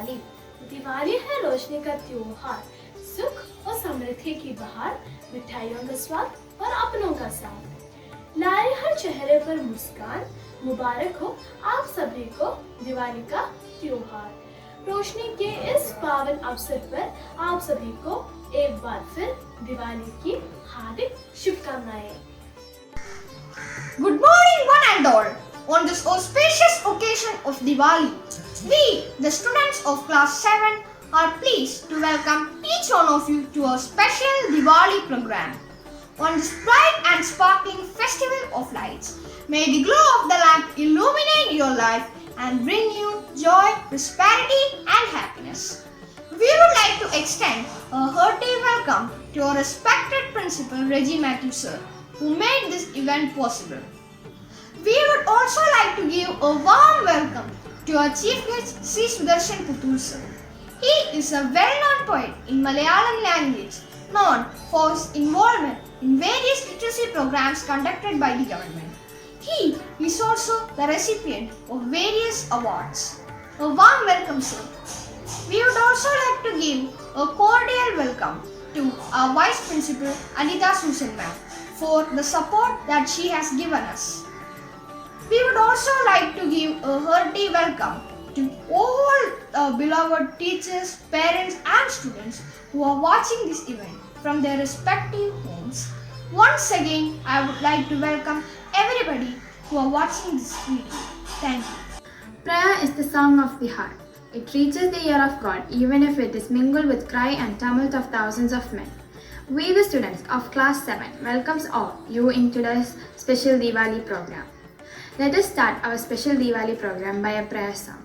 दिवाली। दिवाली है रोशनी का त्योहार, सुख और समृद्धि की बहार, मिठाइयों का स्वाद और अपनों का साथ। लाए हर चेहरे पर मुस्कान, मुबारक हो आप सभी को दिवाली का त्योहार। रोशनी के इस पावन अवसर पर आप सभी को एक बार फिर दिवाली की हार्दिक शुभकामनाएं। Good morning, one and all. On this auspicious occasion of Diwali, we, the students of class 7, are pleased to welcome each one of you to our special Diwali program. On this bright and sparkling festival of lights, may the glow of the lamp illuminate your life and bring you joy, prosperity, and happiness. We would like to extend a hearty welcome to our respected principal Reggie Matthew sir, who made this event possible. We would also like to give a warm welcome to our chief guest Sri Sudarshan Puttur sir. He is a well-known poet in Malayalam language, known for his involvement in various literacy programs conducted by the government. He is also the recipient of various awards. A warm welcome, sir. We would also like to give a cordial welcome to our Vice Principal Anita Susan ma'am for the support that she has given us. We would also like to give a hearty welcome to all our beloved teachers, parents and students who are watching this event from their respective homes. Once again, I would like to welcome everybody who are watching this video. Thank you. Prayer is the song of the heart. It reaches the ear of God even if it is mingled with cry and tumult of thousands of men. We, the students of class 7, welcomes all you in today's special Diwali program. Let us start our special Diwali program by a prayer song.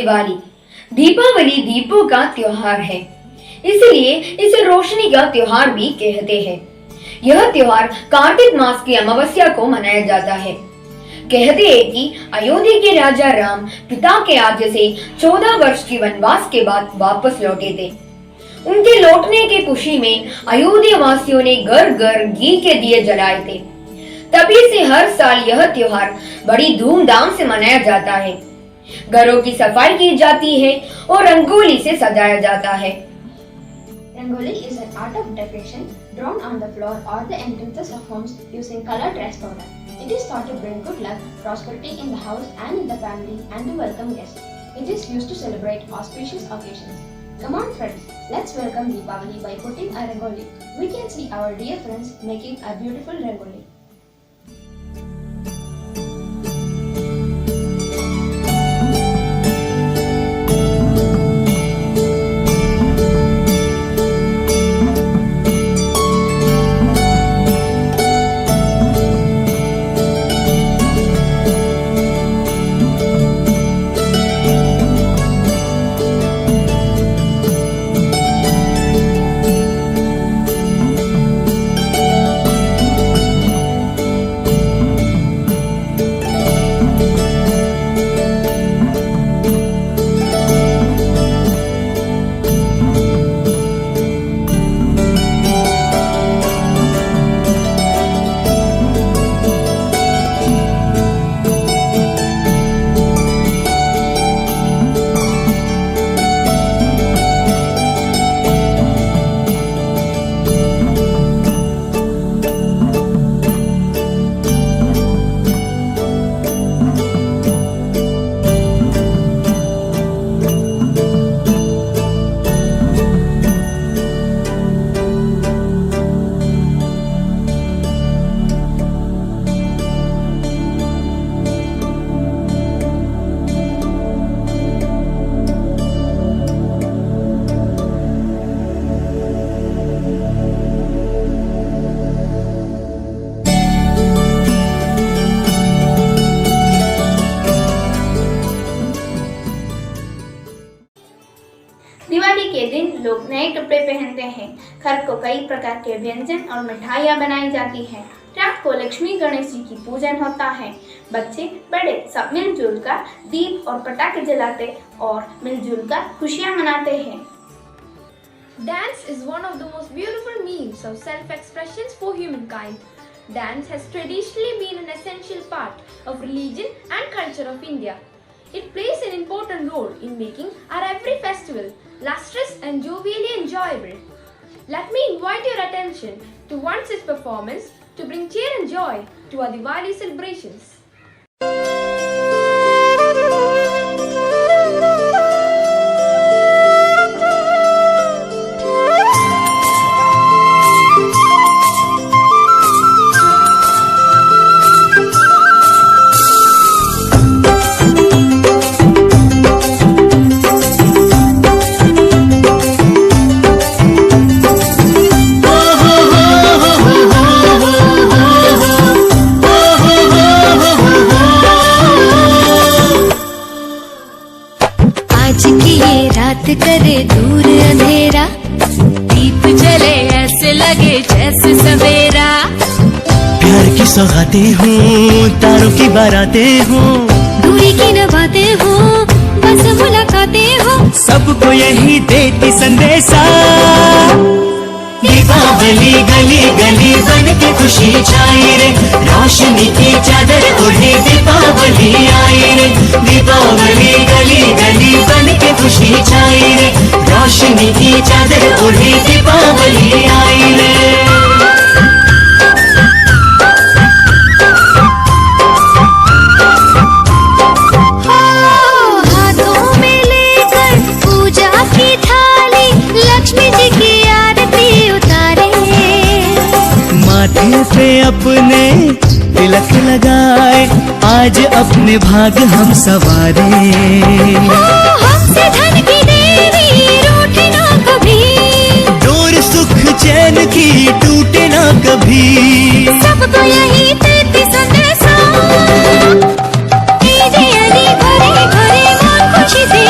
Diwali. Deepawali दीपों का त्योहार है, इसलिए इसे रोशनी का त्योहार भी कहते हैं। यह त्योहार कार्तिक मास की अमावस्या को मनाया जाता है। कहते हैं कि अयोध्या के राजा राम पिता के आज्ञा से 14 वर्ष की वनवास के बाद वापस लौटे थे। उनके लौटने की खुशी में अयोध्या वासियों ने घर घर घी के दिए जलाए थे। तभी से हर साल यह त्योहार बड़ी धूमधाम से मनाया जाता है। घरों की सफाई की जाती है और रंगोली से सजाया जाता है। Rangoli is an art of decoration drawn on the floor or the entrances of homes using colored rice powder. It is thought to bring good luck, prosperity in the house and in the family, and to welcome guests. It is used to celebrate auspicious occasions. Come on friends, let's welcome Deepavali by putting a rangoli. We can see our dear friends making a beautiful rangoli. Diwali के दिन लोग नए कपड़े पहनते हैं। घर को कई प्रकार के व्यंजन और मिठाइयाँ बनाई जाती हैं। रात को लक्ष्मी गणेश जी की पूजन होता है। बच्चे बड़े सब मिलजुल कर दीप और पटाखे जलाते और मिलजुल कर खुशियाँ मनाते हैं। Dance is one of the most beautiful means of self-expressions for humankind. Dance has traditionally been an essential part of religion and culture of India. It plays an important role in making our every festival lustrous and jovially enjoyable. Let me invite your attention to one such performance to bring cheer and joy to our Diwali celebrations. करे दूर अंधेरा, दीप जले ऐसे लगे जैसे सवेरा। प्यार की सौगातें हूँ, तारों की बारातें हूँ, दूरी की न बातें हूँ, बस मुलाकातें हूँ, सबको यही देती संदेशा। दीपावली गली गली बन के खुशी छाई रे, रोशनी की चादर ओढ़े दीपावली आई रे। दीपावली गली गली बन के खुशी छाई रे, रोशनी की चादर ओढ़े दीपावली आई रे। पे अपने तिलक लगाए, आज अपने भाग हम सवारे। हमसे धन की देवी रूठे ना कभी, डोर सुख चैन की टूटे ना कभी, सबको यही देती संदेशा। ईद अली भरे भरे मन खुशी से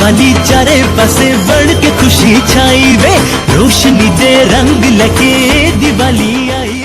दिवाली चारे पासे बढ़ के खुशी छाई रे, रोशनी दे रंग लगे दिवाली आई।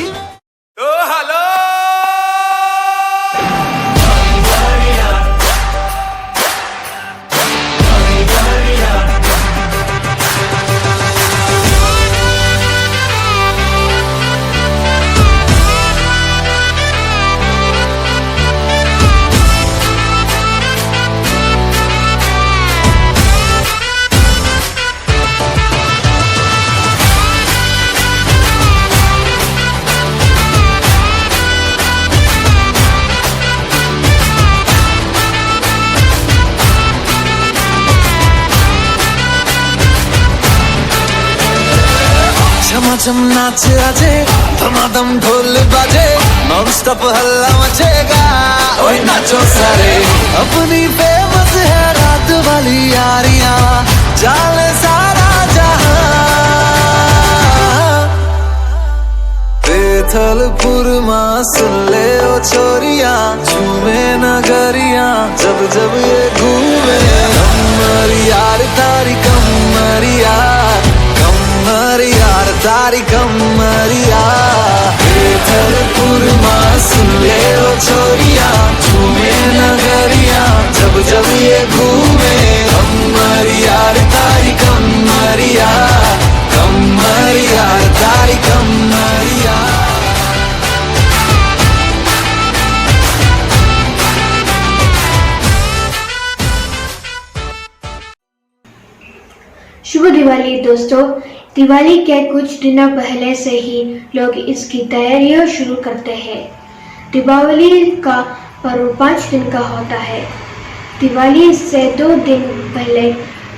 झमाझम नाच आजे, धमाधम ढोल बाजे, नॉन स्टॉप हल्ला मचेगा, ओए नाचो सारे। अपनी फेमस है रात वाली यारियां, जाले सारा जहां। बेथलपुर मां सुन ले ओ छोरियां, झूमे नगरियां जब जब ये घूमे। कमर यार तारी कमरिया, कमर यार तारी कमरिया। बेथलपुर मां सुन ले ओ छोरियां, झूमे नगरिया जब जब ये घूमे। कमर यार तारी कमरिया, कमर यार तारी कमरिया। शुभ दिवाली दोस्तों। दिवाली के कुछ दिनों पहले से ही लोग इसकी तैयारियां शुरू करते हैं। दीपावली का पर्व 5 दिन का होता है। दिवाली से 2 दिन पहले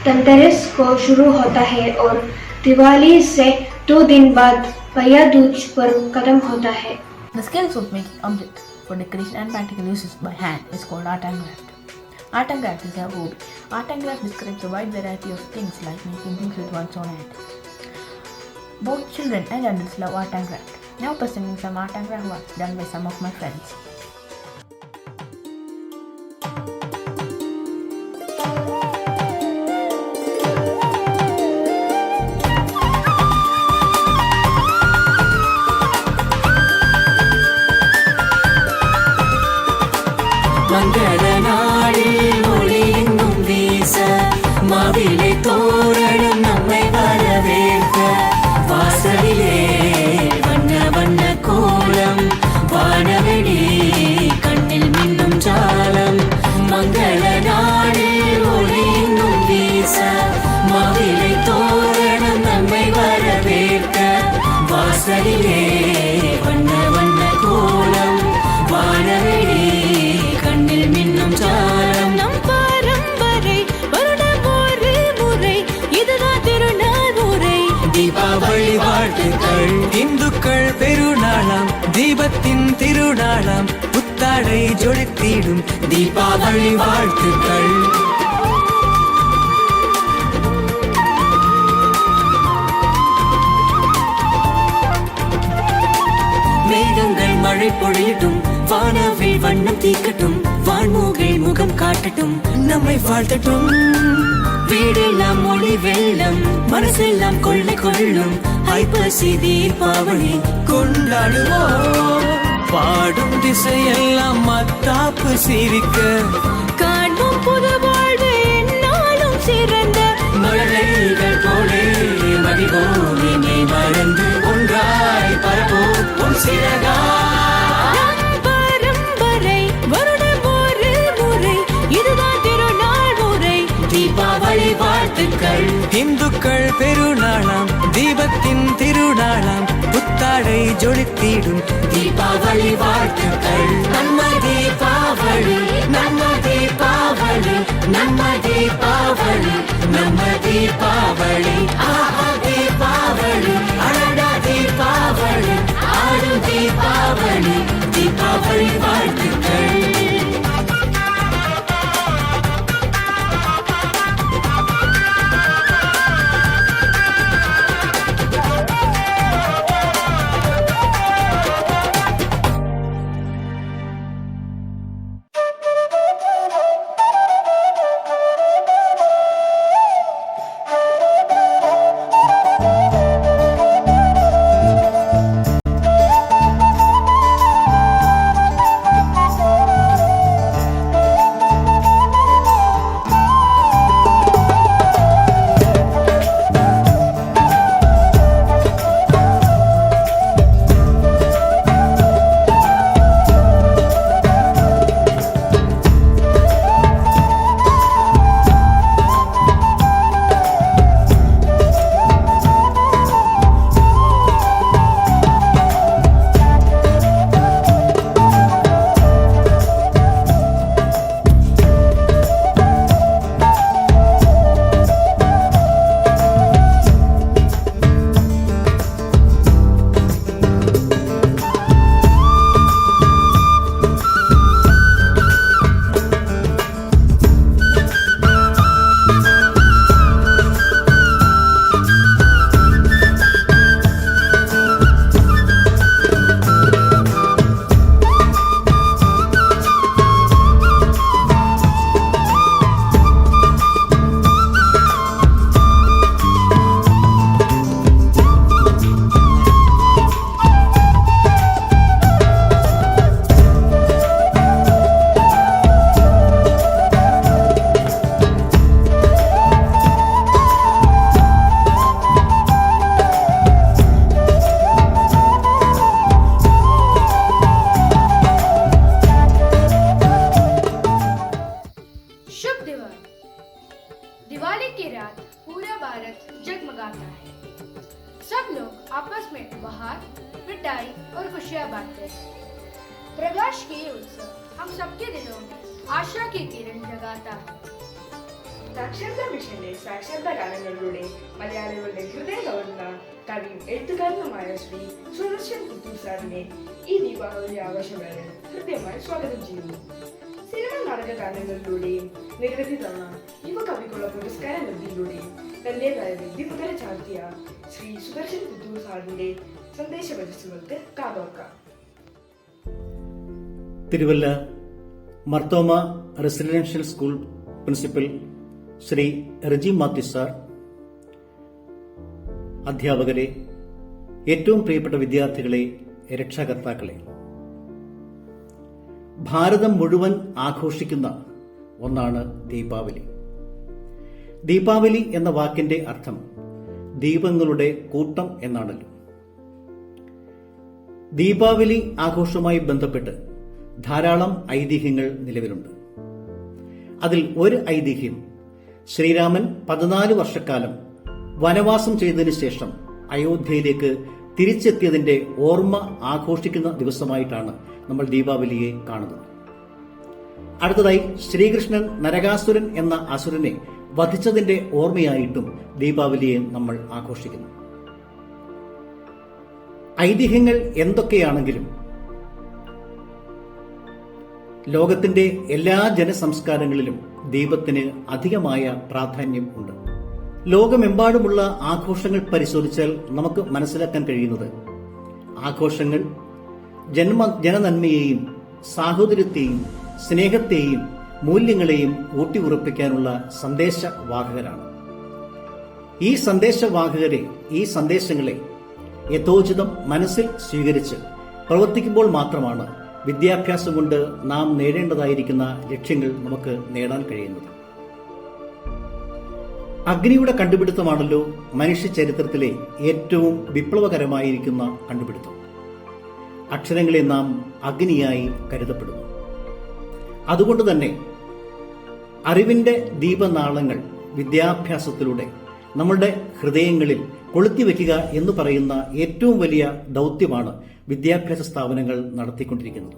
धनतेरस को शुरू होता है और दिवाली से 2 दिन बाद भैया दूज पर्व खत्म होता है। The skills of making objects for decoration and practical uses by hand is called art and craft. Art and craft is a hobby. Art and craft describes a wide variety of things like making things with one's own hand. Both children and adults love art and craft. Now presenting some art and craft works done by some of my friends. மங்கள நாளில் ஒளியெங்கும் வீச, மாவிலை தோரணம் நம்மை வரவேற்க, வாசலிலே வண்ண வண்ண கோலம், வானவெளி கண்ணில் மின்னும் ஜாலம். மங்கள நாளில் ஒளியெங்கும் வீச, மாவிலை தோரணம் நம்மை வரவேற்க, வாசலிலே வண்ண வண்ண கோலம், வானவெளி கண்ணில் மின்னும் ஜாலம். நம் பாரம்பரை வருடம் ஒரு முறை, இதுதான் திருநாள் முறை. தீபாவளி வாழ்த்துக்கள். இந்துக்கள் பெருநாளாம், தீபத்தின் திருநாளாம், புத்தாடை ஜொலித்திடும் தீபாவளி வாழ்த்துக்கள். மேகங்கள் மழை பொழியட்டும், வானவில் வண்ணம் தீக்கட்டும், வான்மூகில் முகம் காட்டட்டும், நம்மை வாழ்த்தட்டும். வீடெல்லாம் ஒளி வெள்ளம், மனசெல்லாம் கொள்ளை கொள்ளும், ஐப்பசி தீபாவளி கொண்டாடுவோம். பாடும் திசையெல்லாம் மத்தாப்பு சிரிக்க, காண்போம் புது வாழ்வு என்னாலும் சிறந்த மழலைகள் போலே மகிழ்வோமே நீ மறந்து, ஒன்றாய் பரப்போம் உன் சிறகா. நம் பாரம்பரை வருடம் ஒரு முறை, இதுதான் திருநாள் முறை. தீபாவளி வாழ்த்துக்கள். இந்துக்கள் பெருநாளாம், தீபத்தின் திருநாளாம், புத்தாடை ஜொலித்திடும் தீபாவளி வாழ்த்துக்கள். நம்ம தீபாவளி, நம்ம தீபாவளி, நம்ம தீபாவளி, நம்ம தீபாவளி. ஆஹா தீபாவளி, அழகா தீபாவளி, ஆடும் தீபாவளி, தீபாவளி வாழ்த்துக்கள். रात पूरा भारत जगमगाता है। सब लोग आपस में उपहार, मिठाई और खुशियां बांटते हैं। प्रकाश के ये उत्सव हम सबके दिलों में आशा की किरण जगाता है। സാക്ഷരതാ മിഷന്റെ സാക്ഷരതാ ഗാനങ്ങളിലൂടെ മലയാളികളുടെ ഹൃദയം കവർന്ന കവിയും എഴുത്തുകാരനുമായ ശ്രീ സുദർശൻ പുത്തൂർ സാറിനെ ഈ ദീപാവലി ആഘോഷവേളയിൽ ഹൃദ്യമായി സ്വാഗതം ചെയ്യുന്നു. സിനിമ നാടക ഗാനങ്ങളിലൂടെയും നിരവധി തവണ യുവകവിക്കുള്ള പുരസ്കാര ലബ്ധിയിലൂടെയും തന്റേതായ വ്യക്തിമുദ്ര ചാർത്തിയ ശ്രീ സുദർശൻ പുത്തൂർ സാറിന്റെ സന്ദേശ വചസ്സുകൾക്ക് കാതോർക്കാം. Thiruvalla Marthoma residential school principal Shri Reji Mathew sir, അധ്യാപകരെ, ഏറ്റവും പ്രിയപ്പെട്ട വിദ്യാർത്ഥികളെ, രക്ഷാകർത്താക്കളെ, ഭാരതം മുഴുവൻ ആഘോഷിക്കുന്ന ഒന്നാണ് ദീപാവലി. ദീപാവലി എന്ന വാക്കിന്റെ അർത്ഥം ദീപങ്ങളുടെ കൂട്ടം എന്നാണല്ലോ. ദീപാവലി ആഘോഷവുമായി ബന്ധപ്പെട്ട് ധാരാളം ഐതിഹ്യങ്ങൾ നിലവിലുണ്ട്. അതിൽ ഒരു ഐതിഹ്യം ശ്രീരാമൻ 14 വർഷക്കാലം വനവാസം ചെയ്തതിനു ശേഷം അയോധ്യയിലേക്ക് തിരിച്ചെത്തിയതിന്റെ ഓർമ്മ ആഘോഷിക്കുന്ന ദിവസമായിട്ടാണ് നമ്മൾ ദീപാവലിയെ കാണുന്നത്. അടുത്തതായി ശ്രീകൃഷ്ണൻ നരകാസുരൻ എന്ന അസുരനെ വധിച്ചതിന്റെ ഓർമ്മയായിട്ടും ദീപാവലിയെ നമ്മൾ ആഘോഷിക്കുന്നു. ഐതിഹ്യങ്ങൾ എന്തൊക്കെയാണെങ്കിലും ലോകത്തിന്റെ എല്ലാ ജനസംസ്കാരങ്ങളിലും ദീപത്തിന് അധികമായ പ്രാധാന്യം ഉണ്ട്. ലോകമെമ്പാടുമുള്ള ആഘോഷങ്ങൾ പരിശോധിച്ചാൽ നമുക്ക് മനസ്സിലാക്കാൻ കഴിയുന്നത് ആഘോഷങ്ങൾ ജനനന്മയെയും സാഹോദര്യത്തെയും സ്നേഹത്തെയും മൂല്യങ്ങളെയും ഊട്ടിയുറപ്പിക്കാനുള്ള സന്ദേശവാഹകരാണ്. ഈ സന്ദേശവാഹകരെ, ഈ സന്ദേശങ്ങളെ യഥോചിതം മനസ്സിൽ സ്വീകരിച്ച് പ്രവർത്തിക്കുമ്പോൾ മാത്രമാണ് വിദ്യാഭ്യാസം കൊണ്ട് നാം നേടേണ്ടതായിരിക്കുന്ന ലക്ഷ്യങ്ങൾ നമുക്ക് നേടാൻ കഴിയുന്നത്. അഗ്നിയുടെ കണ്ടുപിടുത്തമാണല്ലോ മനുഷ്യ ചരിത്രത്തിലെ ഏറ്റവും വിപ്ലവകരമായിരിക്കുന്ന കണ്ടുപിടുത്തം. അക്ഷരങ്ങളെ നാം അഗ്നിയായി കരുതപ്പെടുന്നു. അതുകൊണ്ട് തന്നെ അറിവിന്റെ ദീപനാളങ്ങൾ വിദ്യാഭ്യാസത്തിലൂടെ നമ്മളുടെ ഹൃദയങ്ങളിൽ കൊളുത്തിവെക്കുക എന്ന് പറയുന്ന ഏറ്റവും വലിയ ദൗത്യമാണ് വിദ്യാഭ്യാസ സ്ഥാപനങ്ങൾ നടത്തിക്കൊണ്ടിരിക്കുന്നത്.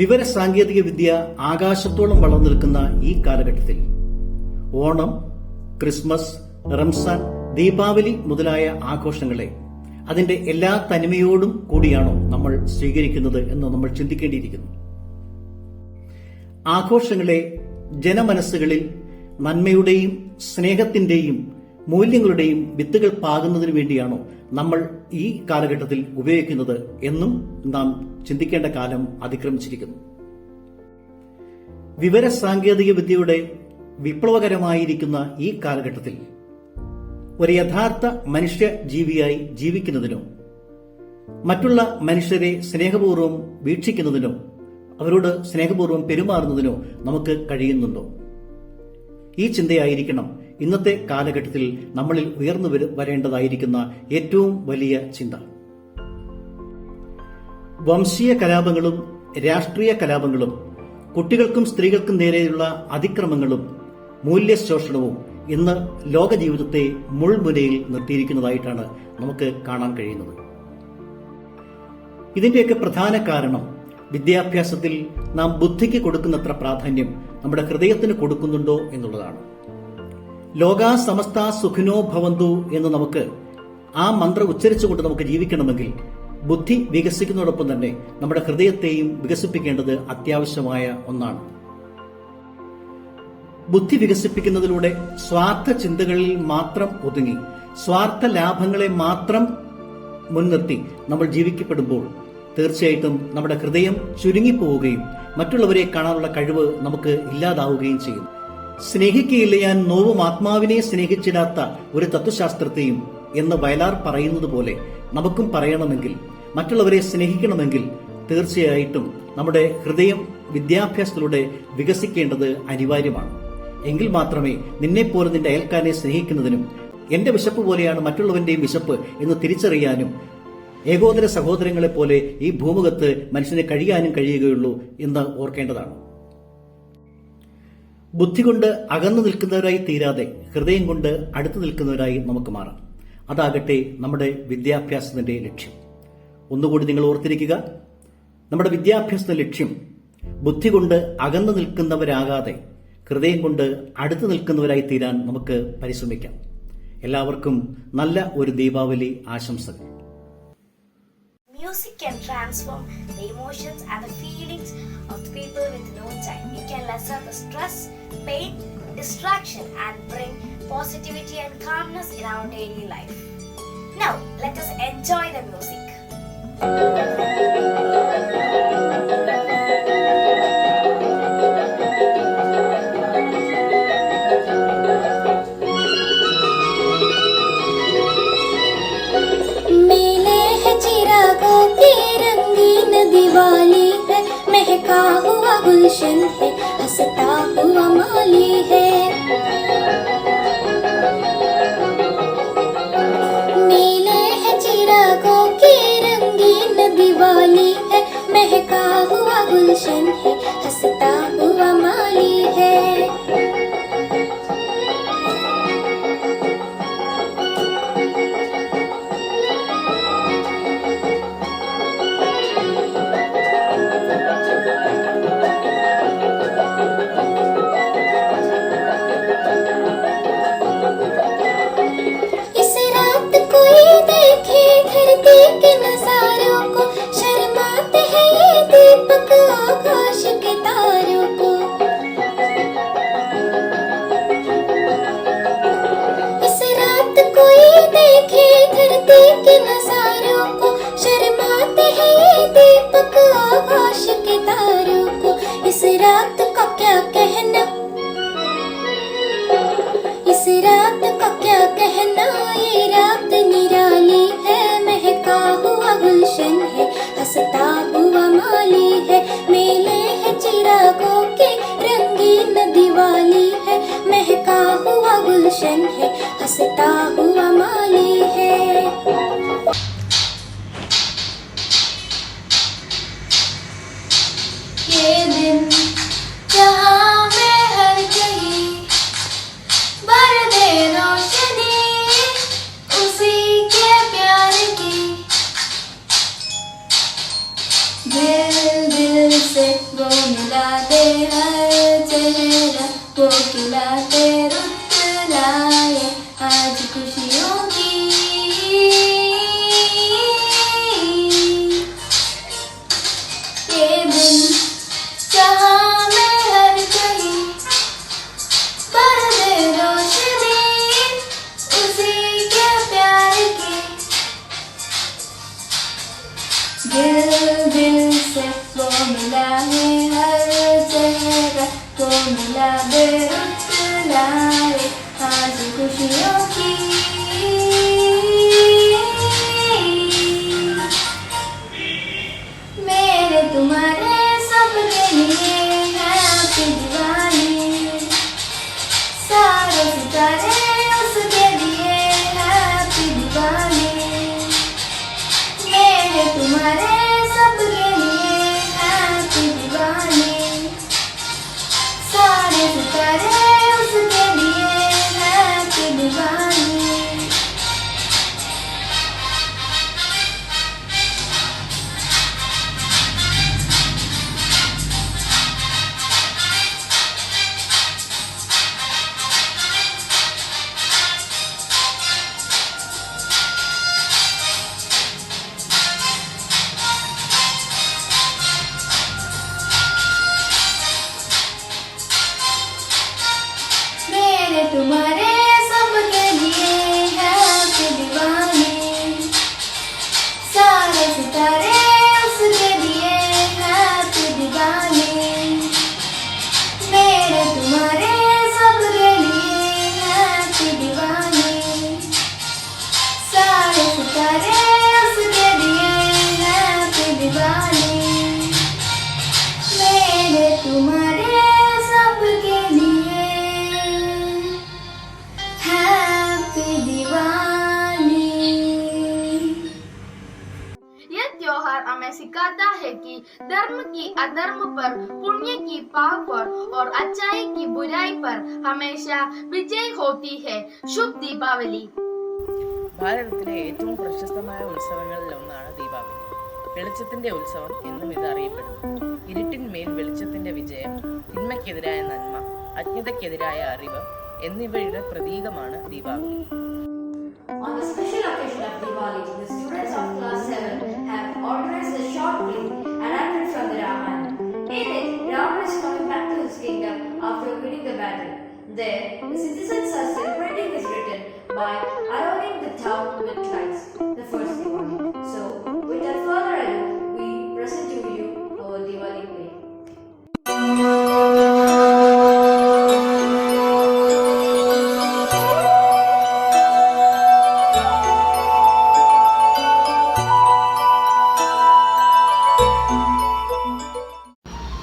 വിവര സാങ്കേതിക വിദ്യ ആകാശത്തോളം വളർന്നു നിൽക്കുന്ന ഈ കാലഘട്ടത്തിൽ ഓണം, ക്രിസ്മസ്, റംസാൻ, ദീപാവലി മുതലായ ആഘോഷങ്ങളെ അതിന്റെ എല്ലാ തനിമയോടും കൂടിയാണോ നമ്മൾ സ്വീകരിക്കുന്നത് എന്ന് നമ്മൾ ചിന്തിക്കേണ്ടിയിരിക്കുന്നു. ആഘോഷങ്ങളെ ജനമനസ്സുകളിൽ നന്മയുടെയും സ്നേഹത്തിന്റെയും മൂല്യങ്ങളുടെയും വിത്തുകൾ പാകുന്നതിനു വേണ്ടിയാണോ നമ്മൾ ഈ കാലഘട്ടത്തിൽ ഉപയോഗിക്കുന്നത് എന്നും നാം ചിന്തിക്കേണ്ട കാലം അതിക്രമിച്ചിരിക്കുന്നു. വിവര സാങ്കേതിക വിദ്യയുടെ വിപ്ലവകരമായിരിക്കുന്ന ഈ കാലഘട്ടത്തിൽ ഒരു യഥാർത്ഥ മനുഷ്യ ജീവിയായി ജീവിക്കുന്നതിനോ മറ്റുള്ള മനുഷ്യരെ സ്നേഹപൂർവ്വം വീക്ഷിക്കുന്നതിനോ അവരോട് സ്നേഹപൂർവ്വം പെരുമാറുന്നതിനോ നമുക്ക് കഴിയുന്നുണ്ടോ? ഈ ചിന്തയായിരിക്കണം ഇന്നത്തെ കാലഘട്ടത്തിൽ നമ്മളിൽ ഉയർന്നു വരേണ്ടതായിരിക്കുന്ന ഏറ്റവും വലിയ ചിന്ത. വംശീയ കലാപങ്ങളും രാഷ്ട്രീയ കലാപങ്ങളും കുട്ടികൾക്കും സ്ത്രീകൾക്കും നേരെയുള്ള അതിക്രമങ്ങളും മൂല്യശോഷണവും ഇന്ന് ലോക ജീവിതത്തെ മുൾമുനയിൽ നിർത്തിയിരിക്കുന്നതായിട്ടാണ് നമുക്ക് കാണാൻ കഴിയുന്നത്. ഇതിന്റെയൊക്കെ പ്രധാന കാരണം വിദ്യാഭ്യാസത്തിൽ നാം ബുദ്ധിക്ക് കൊടുക്കുന്നത്ര പ്രാധാന്യം നമ്മുടെ ഹൃദയത്തിന് കൊടുക്കുന്നുണ്ടോ എന്നുള്ളതാണ്. ലോകാ സമസ്ത സുഖിനോ ഭവന്തു എന്ന് നമുക്ക് ആ മന്ത്രം ഉച്ചരിച്ചുകൊണ്ട് നമുക്ക് ജീവിക്കണമെങ്കിൽ ബുദ്ധി വികസിക്കുന്നതോടൊപ്പം തന്നെ നമ്മുടെ ഹൃദയത്തെയും വികസിപ്പിക്കേണ്ടത് അത്യാവശ്യമായ ഒന്നാണ്. ബുദ്ധി വികസിപ്പിക്കുന്നതിലൂടെ സ്വാർത്ഥ ചിന്തകളിൽ മാത്രം ഒതുങ്ങി സ്വാർത്ഥ ലാഭങ്ങളെ മാത്രം മുൻനിർത്തി നമ്മൾ ജീവിക്കപ്പെടുമ്പോൾ തീർച്ചയായിട്ടും നമ്മുടെ ഹൃദയം ചുരുങ്ങിപ്പോവുകയും മറ്റുള്ളവരെ കാണാനുള്ള കഴിവ് നമുക്ക് ഇല്ലാതാവുകയും ചെയ്യും. സ്നേഹിക്കയില്ല ഞാൻ നോവും ആത്മാവിനെ സ്നേഹിച്ചിടാത്ത ഒരു തത്വശാസ്ത്രത്തെയും എന്ന് വയലാർ പറയുന്നത് പോലെ നമുക്കും പറയണമെങ്കിൽ, മറ്റുള്ളവരെ സ്നേഹിക്കണമെങ്കിൽ തീർച്ചയായിട്ടും നമ്മുടെ ഹൃദയം വിദ്യാഭ്യാസത്തിലൂടെ വികസിക്കേണ്ടത് അനിവാര്യമാണ്. എങ്കിൽ മാത്രമേ നിന്നെപ്പോലെ നിന്റെ അയൽക്കാരനെ സ്നേഹിക്കുന്നതിനും എന്റെ വിശപ്പ് പോലെയാണ് മറ്റുള്ളവന്റെയും വിശപ്പ് എന്ന് തിരിച്ചറിയാനും ഏകോദര സഹോദരങ്ങളെ പോലെ ഈ ഭൂമുഖത്ത് മനുഷ്യനെ കഴിയാനും കഴിയുകയുള്ളൂ എന്ന് ഓർക്കേണ്ടതാണ്. ബുദ്ധി കൊണ്ട് അകന്നു നിൽക്കുന്നവരായി തീരാതെ ഹൃദയം കൊണ്ട് അടുത്തു നിൽക്കുന്നവരായി നമുക്ക് മാറാം. അതാകട്ടെ നമ്മുടെ വിദ്യാഭ്യാസത്തിന്റെ ലക്ഷ്യം. ഒന്നുകൂടി നിങ്ങൾ ഓർത്തിരിക്കുക, നമ്മുടെ വിദ്യാഭ്യാസത്തിന്റെ ലക്ഷ്യം ബുദ്ധി കൊണ്ട് അകന്നു നിൽക്കുന്നവരാകാതെ ഹൃദയം കൊണ്ട് അടുത്തു നിൽക്കുന്നവരായി തീരാൻ നമുക്ക് പരിശ്രമിക്കാം. എല്ലാവർക്കും നല്ല ഒരു ദീപാവലി ആശംസകൾ. Music can transform the emotions and the feelings of the people with no time. It can lessen the stress, pain, distraction and bring positivity and calmness in our daily life. Now, let us enjoy the music. Diwali है, महका हुआ गुलशन है, हंसता हुआ माली है। मेले है चिरागों की रंगीन दिवाली है, महका हुआ गुलशन है, हंसता हुआ माली है। हंसता हुआ माली है, मेले है चिरागों के रंगीन दिवाली है, महका हुआ गुलशन है, हंसता हुआ माली है। ये दिन जहाँ में हर कहीं भर दे रोशनी उसी के प्यार की, दिल दिल से वो मिलाते हर चेहरा, वो खिलाते रुत लाए आज खुशियों की। ये दिन जहाँ में हर कहीं भर दे रोशनी उसी के प्यार की, दिल दिल से वो मिला है हर चेहरा, वो मिला दे रुत लाए आज खुशियों की। मेरे तुम्हारे सबके लिए हैप्पी दिवाली, सारे सितारे उसके लिए हैप्पी दिवाली। मेरे तुम्हारे सबके लिए हैप्पी दिवाली, सारे सितारे उसके लिए हैप्पी दिवाली। मेरे तुम्हारे सबके लिए हैप्पी दिवाली, सारे सितारे उसके लिए हैप्पी दिवाली। मेरे तुम्हारे सबके लिए हैप्पी दिवाली, सारे सितारे उसके लिए हैप्पी दिवाली। मेरे तुम्हारे सबके लिए धर्म की अधर्म पर, पुण्य की पाप पर और अच्छाई की बुराई पर हमेशा विजय होती है। शुभ दीपावली। ഭാരതത്തിലെ ഏറ്റവും പ്രശസ്തമായ ഉത്സവങ്ങളിൽ ഒന്നാണ് ദീപാവലി. വെളിച്ചത്തിന്റെ ഉത്സവം എന്നും ഇത് അറിയപ്പെടുന്നു. ഇരുട്ടിന്മേൽ വെളിച്ചത്തിന്റെ വിജയം, തിന്മയ്ക്കെതിരായ നന്മ, അജ്ഞതയ്ക്കെതിരായ അറിവ് എന്നിവയുടെ പ്രതീകമാണ് Deepavali. On the special occasion of Diwali, the students of class 7 have organized a short play adapted from the Ramayana. In it, Ravana is coming back to his kingdom after winning the battle. There, the citizens are celebrating his return by adorning the town with lights, the first Diwali. So, without further ado, we present to you our Diwali play.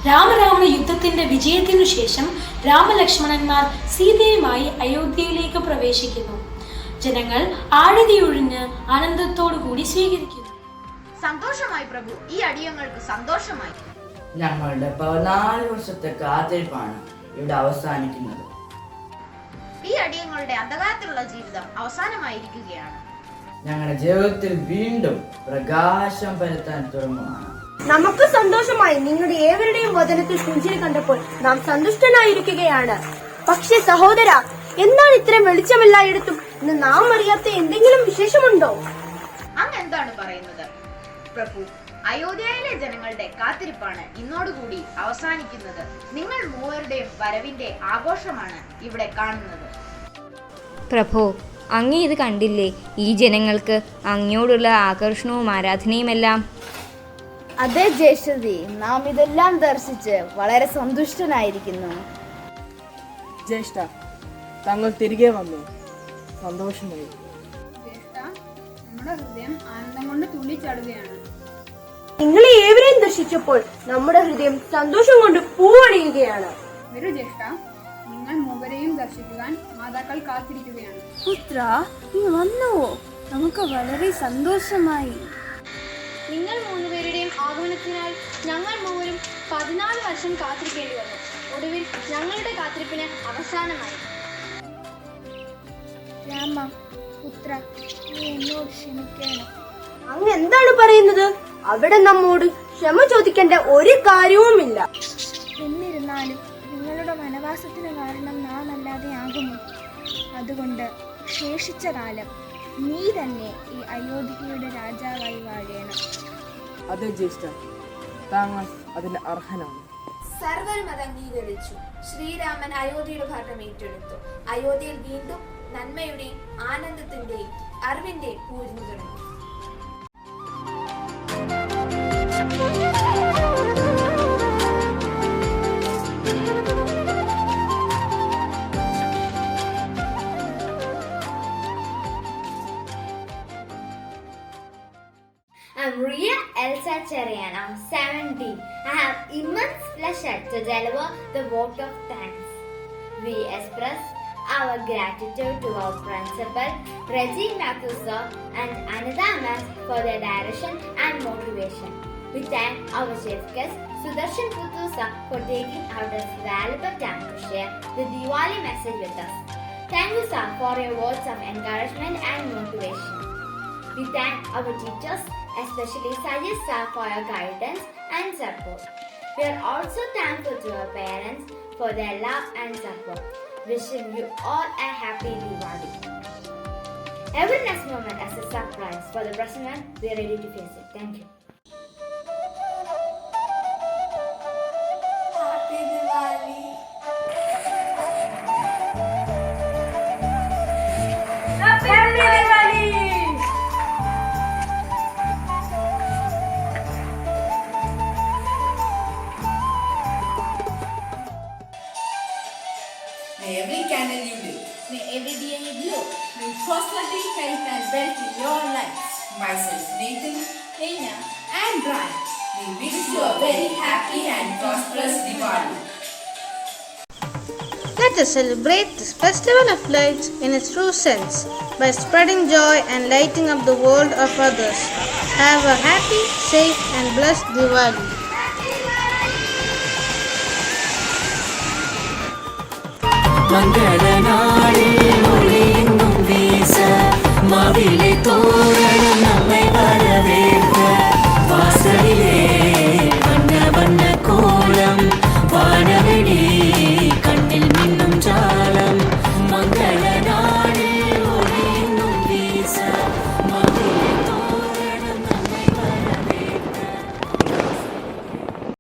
രാമരാവണ യുദ്ധത്തിന്റെ വിജയത്തിനു ശേഷം രാമലക്ഷ്മണന്മാർ സീതയുമായി അയോധ്യയിലേക്ക് പ്രവേശിക്കുന്നു. ജനങ്ങൾ ആഴതിയൊഴിഞ്ഞ് ആനന്ദത്തോടുകൂടി സ്വീകരിക്കുന്നു. സന്തോഷമായി പ്രഭു, ഈ അടിയങ്ങൾക്ക് സന്തോഷമായി. ഞങ്ങളുടെ 14 വർഷത്തെ കാത്തിരിപ്പാണ് ഇവിടെ അവസാനിക്കുന്നത്. ഈ അടിയങ്ങളുടെ അന്ധകാരത്തിലുള്ള ജീവിതം അവസാനമായിരിക്കുകയാണ്. ഞങ്ങളുടെ ജീവിതത്തിൽ വീണ്ടും പ്രകാശം പരത്താൻ തുടങ്ങുകയാണ്. നമുക്ക് സന്തോഷമായി. നിങ്ങളുടെ ഏവരുടെയും വചനത്തിൽ പുഞ്ചിരി കണ്ടപ്പോൾ നാം സന്തുഷ്ടനായിരിക്കുകയാണ്. പക്ഷേ സഹോദര, എന്താണ് ഇത്രയും വെളിച്ചമെല്ലായിടത്തും ഇന്ന് നാം അറിയാത്ത എന്തെങ്കിലും വിശേഷമുണ്ടോ? അങ്ങ് എന്താണ് പറയുന്നത് പ്രഭു? അയോധ്യയിലെ ജനങ്ങളുടെ കാത്തിരിപ്പാണ് ഇന്നോടുകൂടി അവസാനിക്കുന്നത്. നിങ്ങൾ മൂവരുടെയും വരവിന്റെ ആഘോഷമാണ് ഇവിടെ കാണുന്നത്. പ്രഭു, അങ്ങ് ഇത് കണ്ടില്ലേ? ഈ ജനങ്ങൾക്ക് അങ്ങയോടുള്ള ആകർഷണവും ആരാധനയുമെല്ലാം. അതെ ജ്യേഷ്ഠതി, നാം ഇതെല്ലാം ദർശിച്ച് വളരെ സന്തുഷ്ടനായിരിക്കുന്നു. ജ്യേഷ്ഠ, താങ്കൾ തിരികെ വന്നു, സന്തോഷമായി. നമ്മുടെ ഹൃദയം ആനന്ദം കൊണ്ട് തുള്ളിച്ചാടുകയാണ്. നിങ്ങളെ ഏവരെയും ദർശിച്ചപ്പോൾ നമ്മുടെ ഹൃദയം സന്തോഷം കൊണ്ട് പൂവണിയുകയാണ്. വരൂ ജ്യേഷ്ഠ, നിങ്ങൾ മൂവരെയും ദർശിക്കുവാൻ മാതാക്കൾ കാത്തിരിക്കുകയാണ്. പുത്ര, നീ വന്നുവോ? നമുക്ക് വളരെ സന്തോഷമായി. നിങ്ങൾ മൂന്നുപേരുടെയും ആഗമനത്തിനായി ഞങ്ങൾ മൂവരും 14 വർഷം കാത്തിരിക്കേണ്ടി വന്നു. ഒടുവിൽ ഞങ്ങളുടെ കാത്തിരിപ്പിന് അവസാനമായി. രാമ പുത്ര, നീ എന്നോട് ക്ഷമിക്കണം. അങ്ങ് എന്താണ് പറയുന്നത്? അവിടെ നമ്മോട് ക്ഷമ ചോദിക്കേണ്ട ഒരു കാര്യവുമില്ല. എന്നിരുന്നാലും നിങ്ങളുടെ വനവാസത്തിന് കാരണം നാം അല്ലാതെ ആകുമോ? അതുകൊണ്ട് ശേഷിച്ച കാലം നീ തന്നെ ഈ അയോധ്യയുടെ രാജാവായി വാഴേണം. അതെ ജ്യേഷ്ഠ, താങ്കൾ അതിന് അർഹനാണ്. സർവരും അത് അംഗീകരിച്ചു. ശ്രീരാമൻ അയോധ്യയുടെ ഭരണം ഏറ്റെടുത്തു. അയോധ്യയിൽ വീണ്ടും നന്മയുടെയും ആനന്ദത്തിന്റെയും അറിവിന്റെയും പൂരിഞ്ഞു തുടങ്ങി. I'm Ria Elsa Cherian. I'm 17. I have immense pleasure to deliver the vote of thanks. We express our gratitude to our principal, Reggie Matthew sir, and Anita Mas for their direction and motivation. We thank our chief guest, Sudarshan Puttu sir, for taking out his valuable time to share the Diwali message with us. Thank you sir for your words of encouragement and motivation. We thank our teachers, especially Sajid sir, for your guidance and support. We are also thankful to our parents for their love and support. Wishing you all a happy Diwali. Every next moment as a surprise. For the present one, we are ready to face it. Thank you. Happy Diwali. Happy Diwali. May every candle you lit, may every day you glow, may prosperity, health and wealth in your lives. Myself Nathan, Henya and Brian, we wish you a very happy and prosperous Diwali. Let us celebrate this festival of lights in its true sense by spreading joy and lighting up the world of others. Have a happy, safe and blessed Diwali. मंगलनाद